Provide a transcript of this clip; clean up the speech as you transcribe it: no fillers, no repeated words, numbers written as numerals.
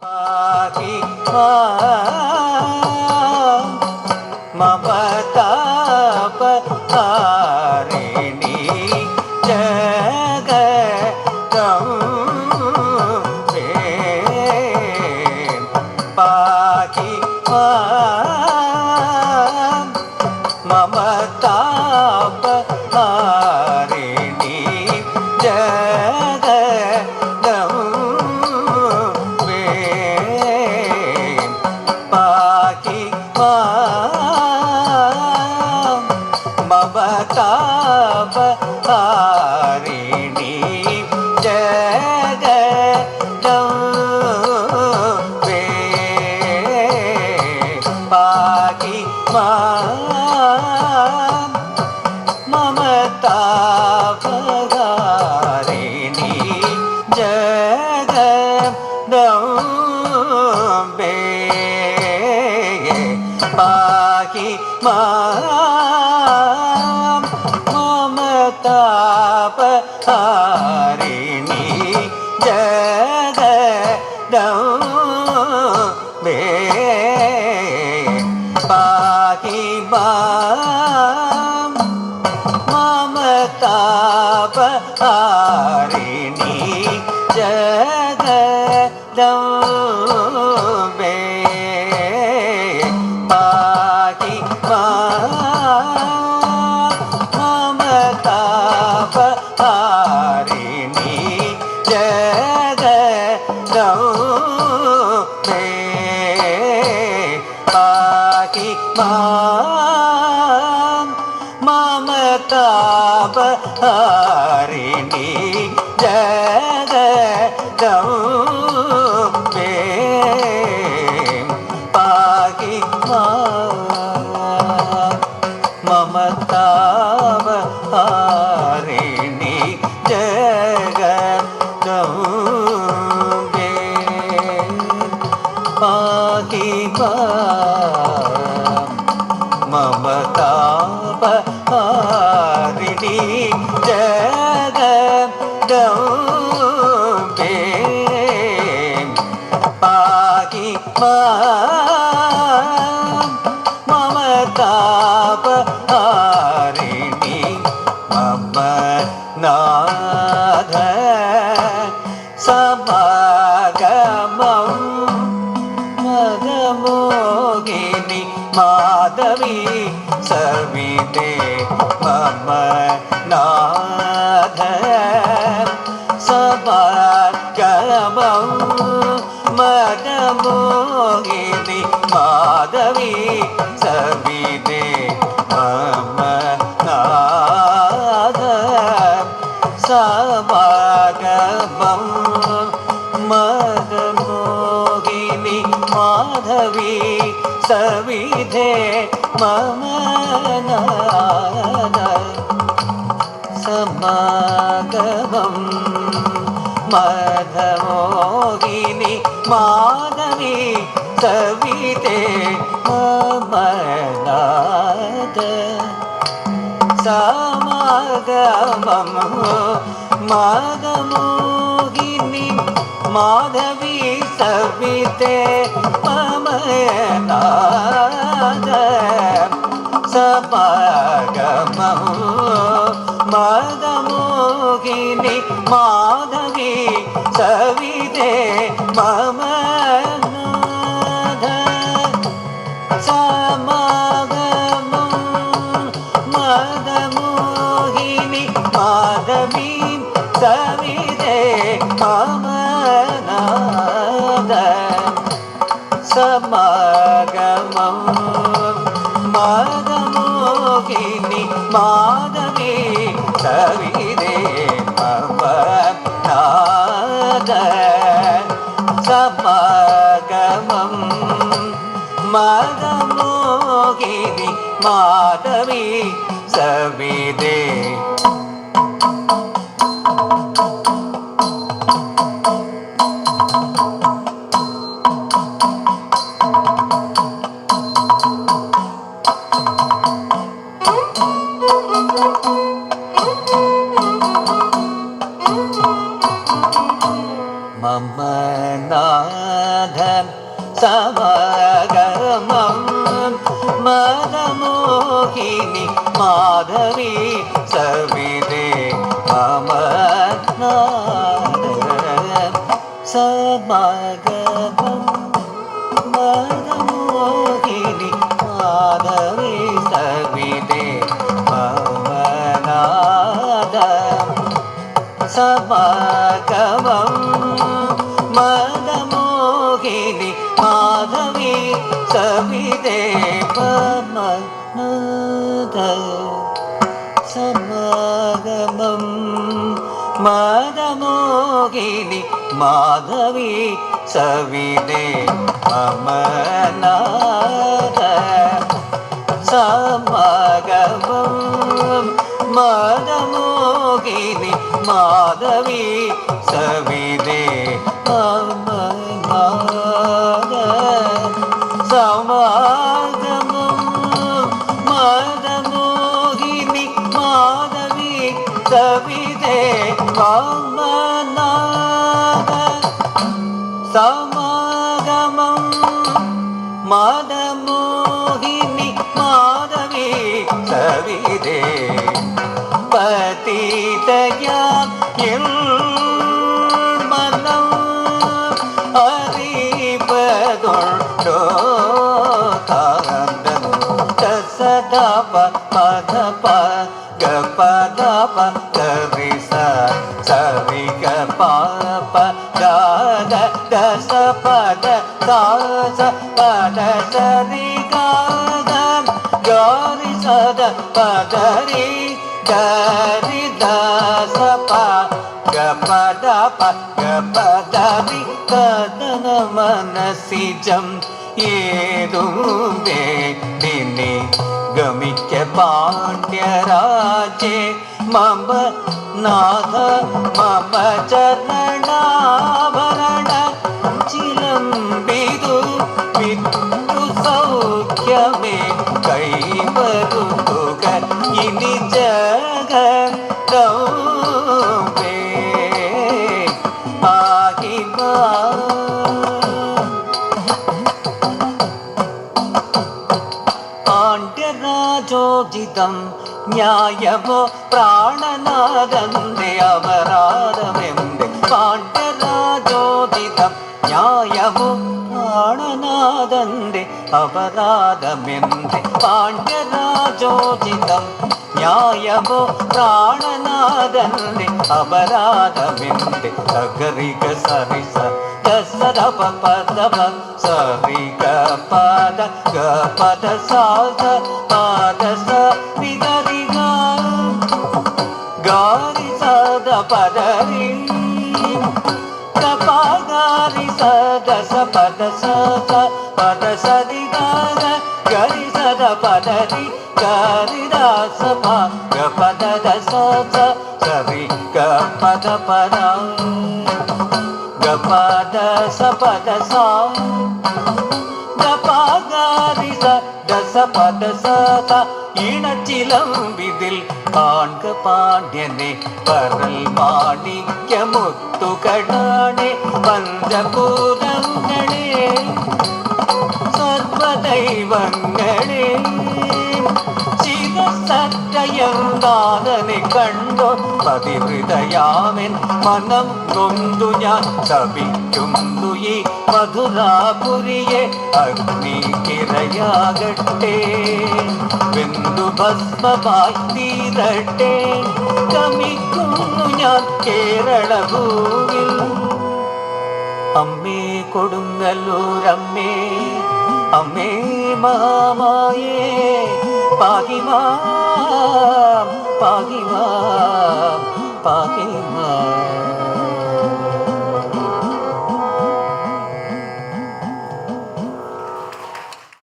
पाहि ममतापहारिणी जगदम्बे पाहि ममतापहारिणी जगदम्बे पाहि ममतापहारिणी जगदम्बे पाहि ममतापहारिणी जगदम्बे पाहि ममतापहारिणी जगदम्बे पाहि ममतापहारिणी जगदम्बे पाहि ममतापहारिणी जगदम्बे पाहि ममतापहारिणी जगदम्बे पाहि ममतापहारिणी जगदम्बे पाहि ममतापहारिणी जगदम्बे पाहि ममतापहारिणी मम नाथ समागमं मदमोहिनी माधवी सविते मम नाथ समागमं मदमोहिनी माधवी सविते मम नाथ समागमं मदमोहिनी माधवी सविधे मम नाथ समागमं मदमोहिनी माधवी सविते मम नाथ समागमं मदमोहिनी माधवी सविते मम नाथ समागमं मदमोहिनी माधवी सविते मम नाथ समागमं मदमोहिनी माधवी सविते मम नाथ समागमं मदमोहिनी माधवी सविते मम नाथ समागमं मदमोहिनी माधवी सविते मम नाथ സമഗമം മദമോഹിനി മാധവി സവിതേ മമ സമഗമം മദമോഹിനി മാധവി സവിതേ മമ സമഗമം മദമോഹിനി മാധവി സവിതേ പമനാദ സമഗമം മദമോഹിനി മാധവി സവിതേ പമനാദ സമഗമം മദമോഹിനി മാധവി സവിതേ പമനാദ സമഗമം മദമോഹിനി മാധവി സവിതേ പമനാദ സമഗമം മദമോഹിനി മാധവി സവിതേ പതിതയാം മനം അറിവതുണ്ടോ കാന്തം സദപ പദപ ഗപദപ ഗരിസ സരിഗ പാപ ദാദ ദസ പദ ദാസ പദ സരി ഗാദം ഗരി സദ പദരി ഗരി ദസ പ ഗപദപ ഗപദരി കദന മനസിജം ഏതും വേദിനി ഗമിക്ക പാണ്ഡ്യരാജേ മമ നാഥ മമ ചരണാഭരണ ചിലംബിതു വിട്ടു സൗഖ്യമേ കൈവരുത്തുക ഇനി ജഗദംബേ ആഹിമാ പാണ്ഡ്യരാജോചിതം ന്യായമോ പ്രാണനാഥന്റെ അപരാധമെന്ത് പാണ്ഡ്യരാജോചിതം ന്യായമോ പ്രാണനാഥന്റെ അപരാധമെന്ത് പാണ്ഡ്യരാജോചിതം ന്യായമോ പ്രാണനാഥന്റെ അപരാധമെന്ത് സഗരിക സരിസ ദസദപ പദപ സരിക പദ ഗപദ സാധ പദ സരി ഗാരി സദ പദരി ഗപാഗാരി സദസ പദ സദ പദ സരി ഗാഗ ഗരി സദ പദരി ഗരി ദാസ ഗപദ ദസ സരി ഗപദ പദ ഗപദ സപദ സ ഗപാഗാരി സദസ പദ സദ ഇണച്ചിലമ്പിതിൽ കാൺക പാണ്ഡ്യനെ പരൽ മാണിക്യമുത്തുകടാണെ പഞ്ചഭൂതങ്ങളെ സർവദൈവങ്ങളെ ചിരസറ്റയന്താതനെ കണ്ടോ പതിഹൃദയാമൻ മനം നൊന്തു ഞാൻ ശപിക്കുന്നു ഈ മധുരാപുരിയെ അഗ്നിക്കിരയാകട്ടെ ബിന്ദു ഭസ്മമായി തീരട്ടെ ഗമിക്കുന്നു ഞാൻ കേരള ഭൂവിൽ അമ്മേ കൊടുങ്ങല്ലൂരമ്മേ അമ്മേ മഹാമായേ പാഹിമാം പാഹിമാം പാഹിമാം